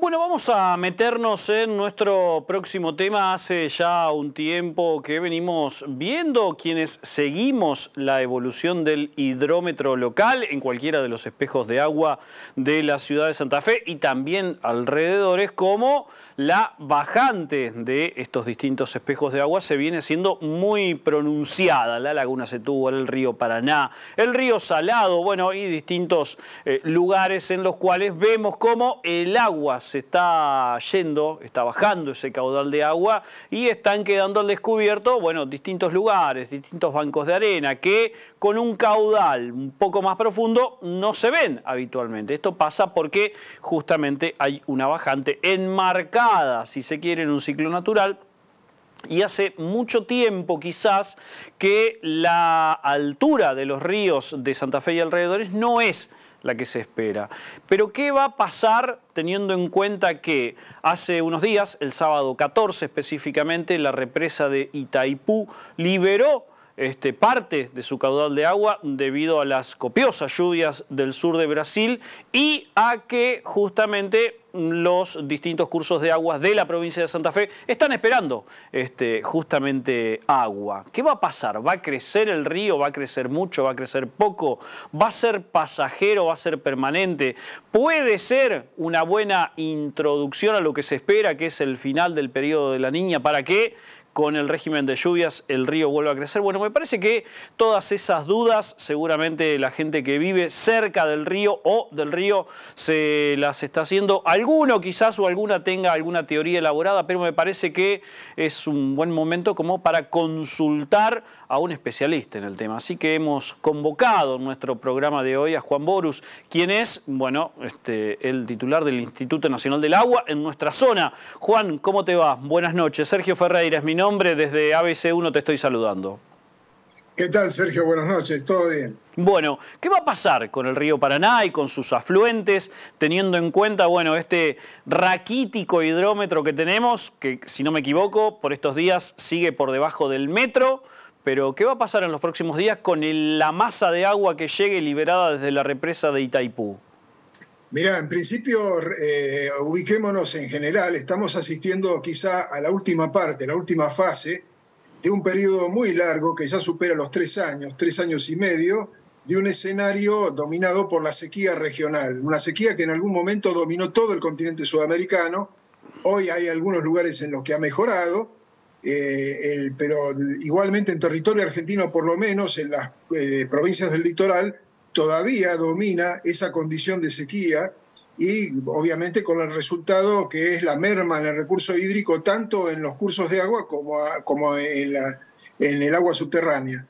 Bueno, vamos a meternos en nuestro próximo tema. Hace ya un tiempo que venimos viendo quienes seguimos la evolución del hidrómetro local en cualquiera de los espejos de agua de la ciudad de Santa Fe y también alrededores, como la bajante de estos distintos espejos de agua se viene siendo muy pronunciada. La laguna Setúbal, el río Paraná, el río Salado, bueno, y distintos lugares en los cuales vemos cómo el agua se está yendo, está bajando ese caudal de agua y están quedando al descubierto, bueno, distintos lugares, distintos bancos de arena que con un caudal un poco más profundo no se ven habitualmente. Esto pasa porque justamente hay una bajante enmarcada, si se quiere, en un ciclo natural. Y hace mucho tiempo quizás que la altura de los ríos de Santa Fe y alrededores no es la que se espera. Pero ¿qué va a pasar teniendo en cuenta que hace unos días, el sábado 14 específicamente, la represa de Itaipú liberó parte de su caudal de agua debido a las copiosas lluvias del sur de Brasil y a que justamente los distintos cursos de aguas de la provincia de Santa Fe están esperando justamente agua? ¿Qué va a pasar? ¿Va a crecer el río? ¿Va a crecer mucho? ¿Va a crecer poco? ¿Va a ser pasajero? ¿Va a ser permanente? ¿Puede ser una buena introducción a lo que se espera, que es el final del periodo de la Niña, para que con el régimen de lluvias el río vuelva a crecer? Bueno, me parece que todas esas dudas, seguramente la gente que vive cerca del río o del río se las está haciendo. Alguno quizás o alguna tenga alguna teoría elaborada, pero me parece que es un buen momento como para consultar a un especialista en el tema. Así que hemos convocado en nuestro programa de hoy a Juan Borus, quien es, bueno, el titular del Instituto Nacional del Agua en nuestra zona. Juan, ¿cómo te va? Buenas noches. Sergio Ferreira es mi nombre, desde ABC1 te estoy saludando. ¿Qué tal, Sergio? Buenas noches, ¿todo bien? Bueno, ¿qué va a pasar con el río Paraná y con sus afluentes, teniendo en cuenta, bueno, este raquítico hidrómetro que tenemos, que si no me equivoco, por estos días sigue por debajo del metro? Pero ¿qué va a pasar en los próximos días con la masa de agua que llegue liberada desde la represa de Itaipú? Mirá, en principio, ubiquémonos en general. Estamos asistiendo quizá a la última parte, la última fase de un periodo muy largo que ya supera los 3 años y medio, de un escenario dominado por la sequía regional. Una sequía que en algún momento dominó todo el continente sudamericano. Hoy hay algunos lugares en los que ha mejorado, pero igualmente en territorio argentino, por lo menos en las provincias del litoral, todavía domina esa condición de sequía y obviamente con el resultado que es la merma en el recurso hídrico, tanto en los cursos de agua como en el agua subterránea.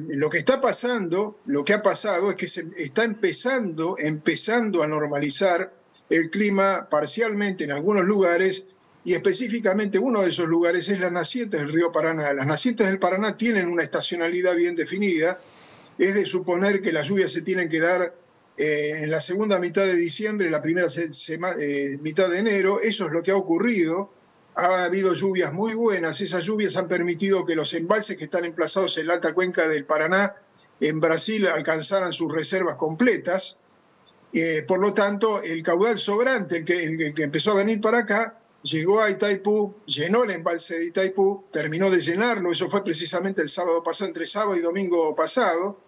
Lo que está pasando, lo que ha pasado es que se está empezando a normalizar el clima parcialmente en algunos lugares. Y específicamente uno de esos lugares es las nacientes del río Paraná. Las nacientes del Paraná tienen una estacionalidad bien definida. Es de suponer que las lluvias se tienen que dar en la segunda mitad de diciembre, la primera mitad de enero. Eso es lo que ha ocurrido. Ha habido lluvias muy buenas. Esas lluvias han permitido que los embalses que están emplazados en la alta cuenca del Paraná, en Brasil, alcanzaran sus reservas completas. Por lo tanto, el caudal sobrante, el que empezó a venir para acá, llegó a Itaipú, llenó el embalse de Itaipú, terminó de llenarlo. Eso fue precisamente el sábado pasado, entre sábado y domingo pasado.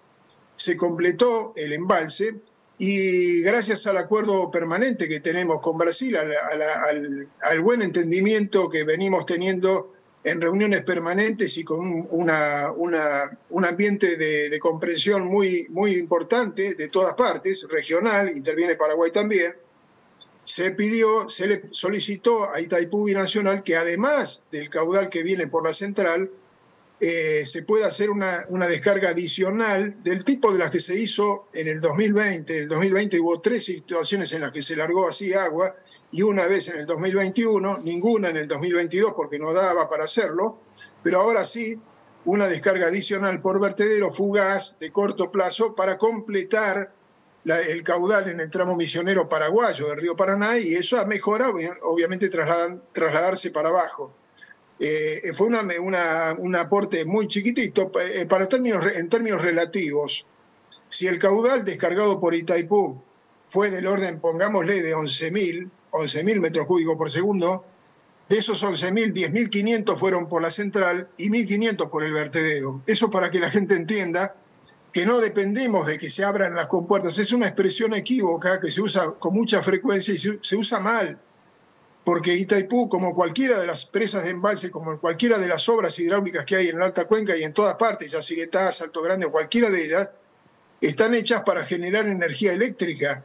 Se completó el embalse y gracias al acuerdo permanente que tenemos con Brasil, al buen entendimiento que venimos teniendo en reuniones permanentes y con un ambiente de comprensión muy importante de todas partes, regional, interviene Paraguay también, se le solicitó a Itaipú Binacional que además del caudal que viene por la central, se pueda hacer una descarga adicional del tipo de las que se hizo en el 2020. En el 2020 hubo 3 situaciones en las que se largó así agua y una vez en el 2021, ninguna en el 2022 porque no daba para hacerlo, pero ahora sí, una descarga adicional por vertedero fugaz de corto plazo para completar el caudal en el tramo misionero paraguayo del río Paraná, y eso ha mejorado, obviamente, trasladarse para abajo. Fue un aporte muy chiquitito, en términos relativos. Si el caudal descargado por Itaipú fue del orden, pongámosle, de 11.000, 11.000 metros cúbicos por segundo. De esos 11.000, 10.500 fueron por la central y 1.500 por el vertedero. Eso para que la gente entienda que no dependemos de que se abran las compuertas. Es una expresión equívoca que se usa con mucha frecuencia y se usa mal, porque Itaipú, como cualquiera de las presas de embalse, como cualquiera de las obras hidráulicas que hay en la Alta Cuenca y en todas partes, Yacyretá, Salto Grande o cualquiera de ellas, están hechas para generar energía eléctrica.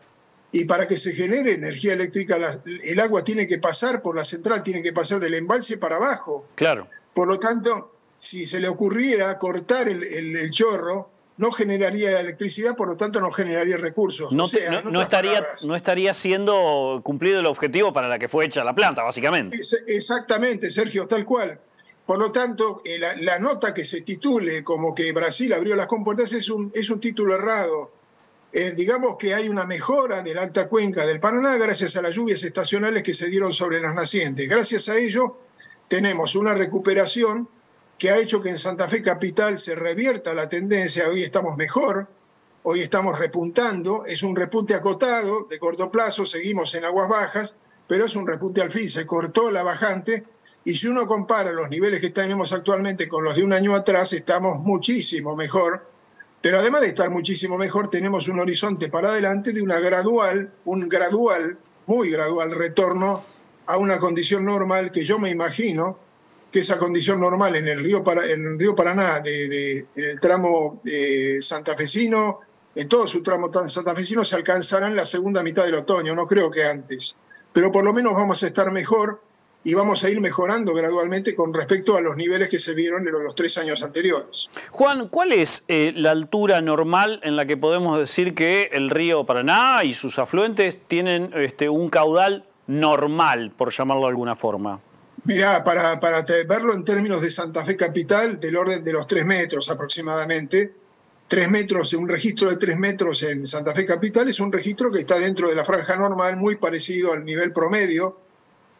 Y para que se genere energía eléctrica, el agua tiene que pasar por la central, tiene que pasar del embalse para abajo. Claro. Por lo tanto, si se le ocurriera cortar el chorro, no generaría electricidad, por lo tanto no generaría recursos. No, o sea, no estaría siendo cumplido el objetivo para la que fue hecha la planta, básicamente. Exactamente, Sergio, tal cual. Por lo tanto, la nota que se titule como que Brasil abrió las compuertas es un título errado. Digamos que hay una mejora de la alta cuenca del Paraná gracias a las lluvias estacionales que se dieron sobre las nacientes. Gracias a ello tenemos una recuperación que ha hecho que en Santa Fe Capital se revierta la tendencia. Hoy estamos mejor, hoy estamos repuntando, es un repunte acotado, de corto plazo, seguimos en aguas bajas, pero es un repunte al fin, se cortó la bajante, y si uno compara los niveles que tenemos actualmente con los de un año atrás, estamos muchísimo mejor. Pero además de estar muchísimo mejor, tenemos un horizonte para adelante de muy gradual retorno a una condición normal que yo me imagino que esa condición normal en el río Paraná, en el tramo santafesino, en todo su tramo santafesino, se alcanzará en la segunda mitad del otoño, no creo que antes. Pero por lo menos vamos a estar mejor y vamos a ir mejorando gradualmente con respecto a los niveles que se vieron en los 3 años anteriores. Juan, ¿cuál es la altura normal en la que podemos decir que el río Paraná y sus afluentes tienen un caudal normal, por llamarlo de alguna forma? Mirá, para verlo en términos de Santa Fe Capital, del orden de los 3 metros aproximadamente. 3 metros, un registro de 3 metros en Santa Fe Capital es un registro que está dentro de la franja normal, muy parecido al nivel promedio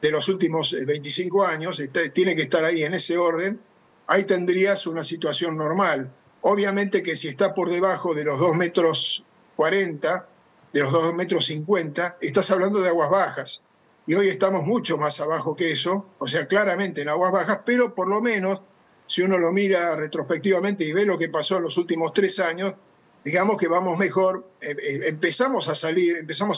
de los últimos 25 años, tiene que estar ahí en ese orden. Ahí tendrías una situación normal. Obviamente que si está por debajo de los 2 metros 40, de los 2 metros 50, estás hablando de aguas bajas. Y hoy estamos mucho más abajo que eso, o sea, claramente en aguas bajas, pero por lo menos, si uno lo mira retrospectivamente y ve lo que pasó en los últimos 3 años, digamos que vamos mejor, empezamos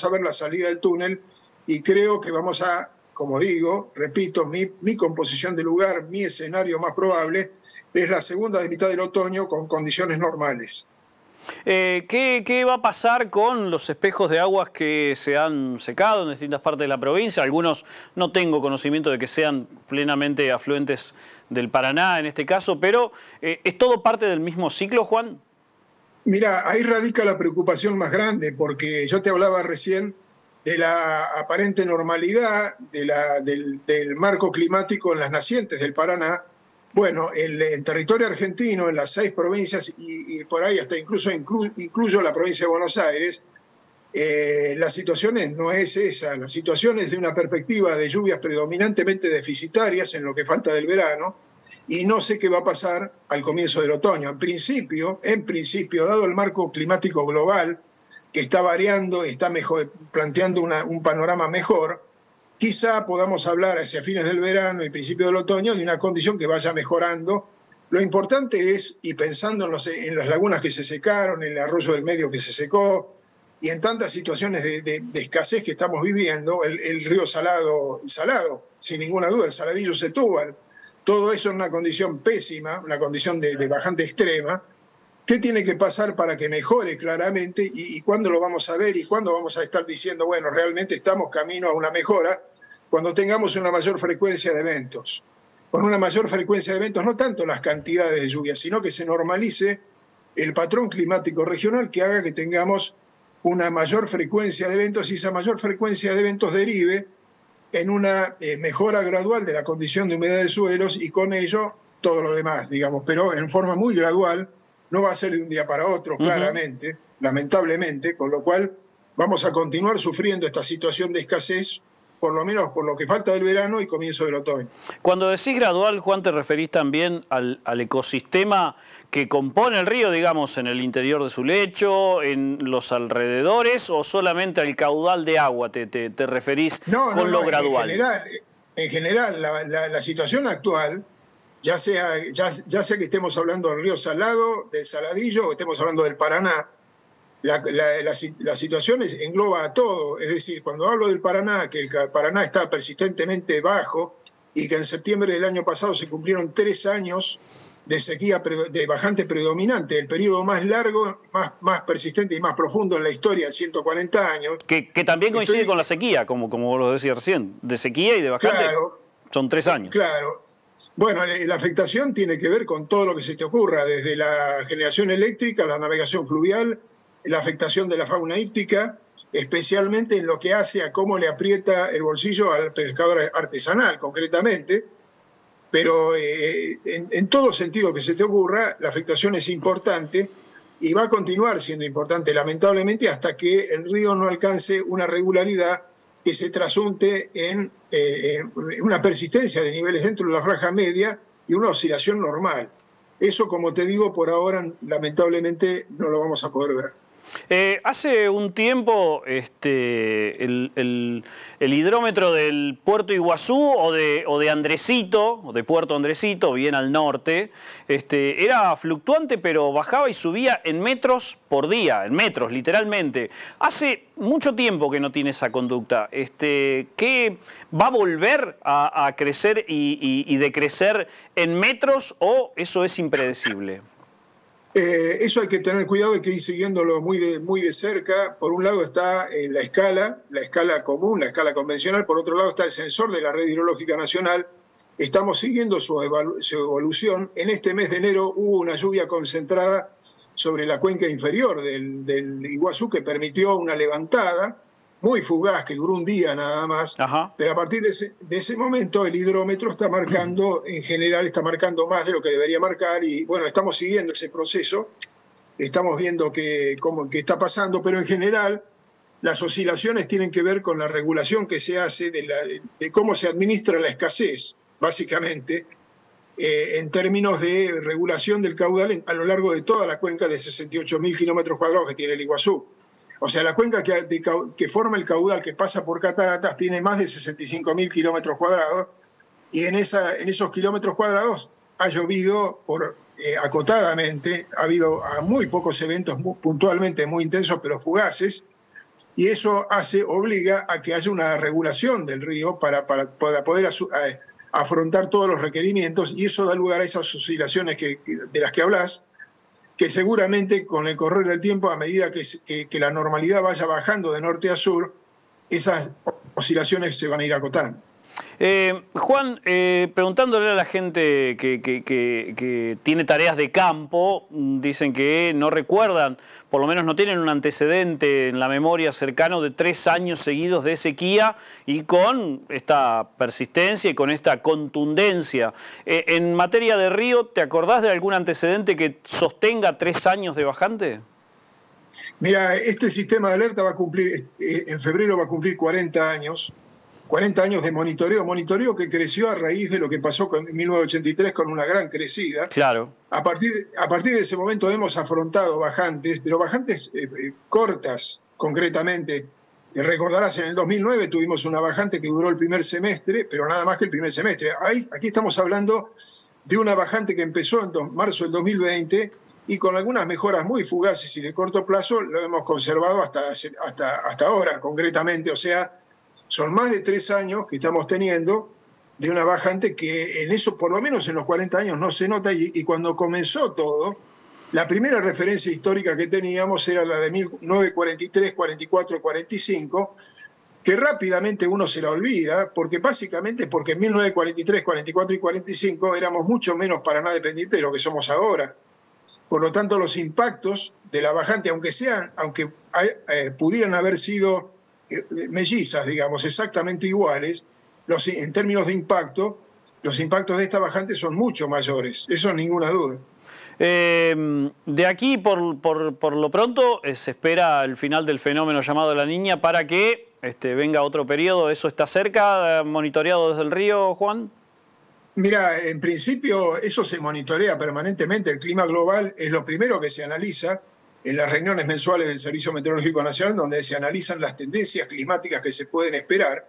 a ver la salida del túnel, y creo que vamos a, como digo, repito, mi composición de lugar, mi escenario más probable, es la segunda de mitad del otoño con condiciones normales. ¿Qué va a pasar con los espejos de aguas que se han secado en distintas partes de la provincia? Algunos no tengo conocimiento de que sean plenamente afluentes del Paraná en este caso, pero ¿es todo parte del mismo ciclo, Juan? Mira, ahí radica la preocupación más grande, porque yo te hablaba recién de la aparente normalidad del marco climático en las nacientes del Paraná. Bueno, en territorio argentino, en las 6 provincias, y por ahí hasta incluyo la provincia de Buenos Aires, la situación no es esa. La situación es de una perspectiva de lluvias predominantemente deficitarias en lo que falta del verano, y no sé qué va a pasar al comienzo del otoño. En principio, dado el marco climático global, que está variando, está planteando un panorama mejor, quizá podamos hablar hacia fines del verano y principio del otoño de una condición que vaya mejorando. Lo importante es, y pensando en las lagunas que se secaron, en el arroyo del medio que se secó, y en tantas situaciones de escasez que estamos viviendo, el río salado, sin ninguna duda, el Saladillo Setúbal, todo eso en una condición pésima, una condición de bajante extrema. ¿Qué tiene que pasar para que mejore claramente y cuándo lo vamos a ver y cuándo vamos a estar diciendo, bueno, realmente estamos camino a una mejora? Cuando tengamos una mayor frecuencia de eventos. Con una mayor frecuencia de eventos, no tanto las cantidades de lluvias, sino que se normalice el patrón climático regional que haga que tengamos una mayor frecuencia de eventos y esa mayor frecuencia de eventos derive en una mejora gradual de la condición de humedad de suelos y con ello todo lo demás, digamos, pero en forma muy gradual. No va a ser de un día para otro, claramente, lamentablemente, con lo cual vamos a continuar sufriendo esta situación de escasez por lo menos por lo que falta del verano y comienzo del otoño. Cuando decís gradual, Juan, ¿te referís también al ecosistema que compone el río, digamos, en el interior de su lecho, en los alrededores, o solamente al caudal de agua te referís con lo gradual? En general la situación actual, ya sea que estemos hablando del río Salado, del Saladillo, o estemos hablando del Paraná, la situación engloba a todo. Es decir, cuando hablo del Paraná, que el Paraná está persistentemente bajo y que en septiembre del año pasado se cumplieron 3 años de sequía de bajante predominante, el periodo más largo, más persistente y más profundo en la historia, 140 años. Que también coincide con la sequía, como vos lo decías recién, de sequía y de bajante. Claro, son 3 años. Claro. Bueno, la afectación tiene que ver con todo lo que se te ocurra, desde la generación eléctrica, la navegación fluvial, la afectación de la fauna híptica, especialmente en lo que hace a cómo le aprieta el bolsillo al pescador artesanal, concretamente. Pero en todo sentido que se te ocurra, la afectación es importante y va a continuar siendo importante, lamentablemente, hasta que el río no alcance una regularidad que se trasunte en una persistencia de niveles dentro de la franja media y una oscilación normal. Eso, como te digo, por ahora, lamentablemente, no lo vamos a poder ver. Hace un tiempo el hidrómetro del Puerto Iguazú o de Andresito, o de Puerto Andresito, bien al norte, era fluctuante, pero bajaba y subía en metros por día, en metros, literalmente. Hace mucho tiempo que no tiene esa conducta. ¿Qué va a volver a crecer y decrecer en metros, o eso es impredecible? Eso hay que tener cuidado, hay que ir siguiéndolo muy de cerca. Por un lado está la escala común, la escala convencional. Por otro lado está el sensor de la Red Hidrológica Nacional. Estamos siguiendo su evolución. En este mes de enero hubo una lluvia concentrada sobre la cuenca inferior del Iguazú que permitió una levantada muy fugaz, que duró un día nada más. Ajá. Pero a partir de ese momento el hidrómetro está marcando, en general está marcando más de lo que debería marcar, y bueno, estamos siguiendo ese proceso, estamos viendo qué está pasando, pero en general las oscilaciones tienen que ver con la regulación que se hace de cómo se administra la escasez, básicamente, en términos de regulación del caudal a lo largo de toda la cuenca de 68.000 kilómetros cuadrados que tiene el Iguazú. O sea, la cuenca que forma el caudal que pasa por Cataratas tiene más de 65.000 kilómetros cuadrados, y en esos kilómetros cuadrados ha llovido acotadamente, ha habido muy pocos eventos puntualmente muy intensos pero fugaces, y eso obliga a que haya una regulación del río para poder afrontar todos los requerimientos, y eso da lugar a esas oscilaciones de las que hablas, que seguramente con el correr del tiempo, a medida que la normalidad vaya bajando de norte a sur, esas oscilaciones se van a ir acotando. Juan, preguntándole a la gente que tiene tareas de campo, dicen que no recuerdan, por lo menos no tienen un antecedente en la memoria cercano de 3 años seguidos de sequía y con esta persistencia y con esta contundencia. En materia de río, ¿te acordás de algún antecedente que sostenga 3 años de bajante? Mira, este sistema de alerta va a cumplir, en febrero va a cumplir 40 años. 40 años de monitoreo que creció a raíz de lo que pasó en 1983 con una gran crecida. Claro. A partir de ese momento hemos afrontado bajantes, pero bajantes cortas, concretamente. Recordarás, en el 2009 tuvimos una bajante que duró el primer semestre, pero nada más que el primer semestre. Aquí estamos hablando de una bajante que empezó en marzo del 2020 y con algunas mejoras muy fugaces y de corto plazo lo hemos conservado hasta ahora, concretamente. O sea, son más de 3 años que estamos teniendo de una bajante que en eso, por lo menos en los 40 años, no se nota, y cuando comenzó todo, la primera referencia histórica que teníamos era la de 1943, 44, 45, que rápidamente uno se la olvida, porque en 1943, 44 y 45 éramos mucho menos Paraná dependientes de lo que somos ahora. Por lo tanto, los impactos de la bajante, aunque pudieran haber sido mellizas, digamos, exactamente iguales, en términos de impacto, los impactos de esta bajante son mucho mayores, eso ninguna duda. De aquí, por lo pronto, se espera el final del fenómeno llamado La Niña para que venga otro periodo. ¿Eso está cerca, monitoreado desde el río, Juan? Mira, en principio eso se monitorea permanentemente. El clima global es lo primero que se analiza en las reuniones mensuales del Servicio Meteorológico Nacional, donde se analizan las tendencias climáticas que se pueden esperar,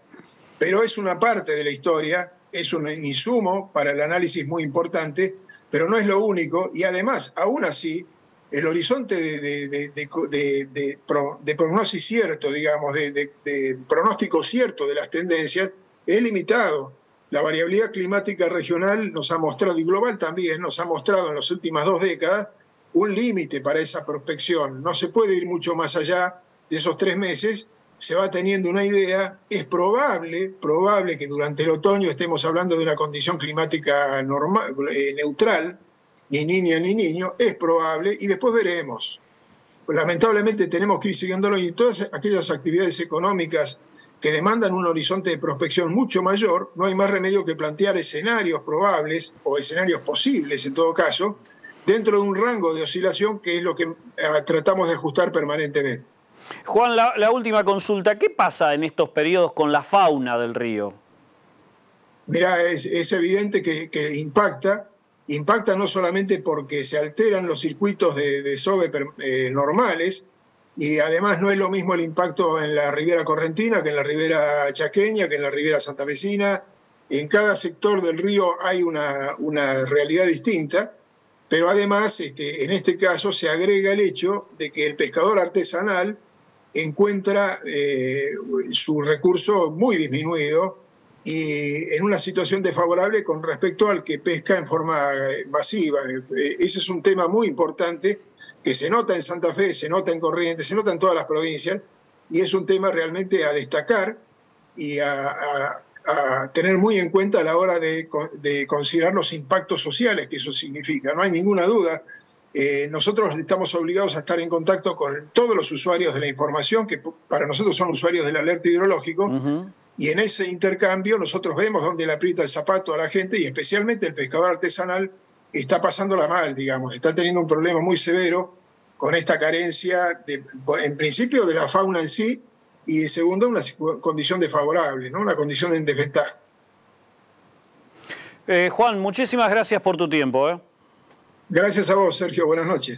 pero es una parte de la historia, es un insumo para el análisis muy importante, pero no es lo único, y además, aún así, el horizonte de prognosis cierto, digamos, de pronóstico cierto de las tendencias es limitado. La variabilidad climática regional nos ha mostrado, y global también, nos ha mostrado en las últimas 2 décadas un límite para esa prospección. No se puede ir mucho más allá de esos 3 meses, se va teniendo una idea. Es probable que durante el otoño estemos hablando de una condición climática normal, neutral, ni niña ni niño, es probable, y después veremos. Lamentablemente tenemos que ir siguiéndolo, y todas aquellas actividades económicas que demandan un horizonte de prospección mucho mayor, no hay más remedio que plantear escenarios probables o escenarios posibles en todo caso, dentro de un rango de oscilación que es lo que tratamos de ajustar permanentemente. Juan, la última consulta. ¿Qué pasa en estos periodos con la fauna del río? Mirá, es evidente que impacta no solamente porque se alteran los circuitos de desove normales, y además no es lo mismo el impacto en la ribera correntina que en la ribera chaqueña, que en la ribera santafesina. En cada sector del río hay una realidad distinta, pero además en este caso se agrega el hecho de que el pescador artesanal encuentra su recurso muy disminuido y en una situación desfavorable con respecto al que pesca en forma masiva. Ese es un tema muy importante que se nota en Santa Fe, se nota en Corrientes, se nota en todas las provincias, y es un tema realmente a destacar y a tener muy en cuenta a la hora de considerar los impactos sociales que eso significa. No hay ninguna duda. Nosotros estamos obligados a estar en contacto con todos los usuarios de la información, que para nosotros son usuarios del alerta hidrológico, y en ese intercambio nosotros vemos dónde le aprieta el zapato a la gente, y especialmente el pescador artesanal está pasándola mal, digamos, está teniendo un problema muy severo con esta carencia, en principio, de la fauna en sí, y segundo, una condición desfavorable, ¿no? Una condición en desventaja. Juan, muchísimas gracias por tu tiempo. Gracias a vos, Sergio. Buenas noches.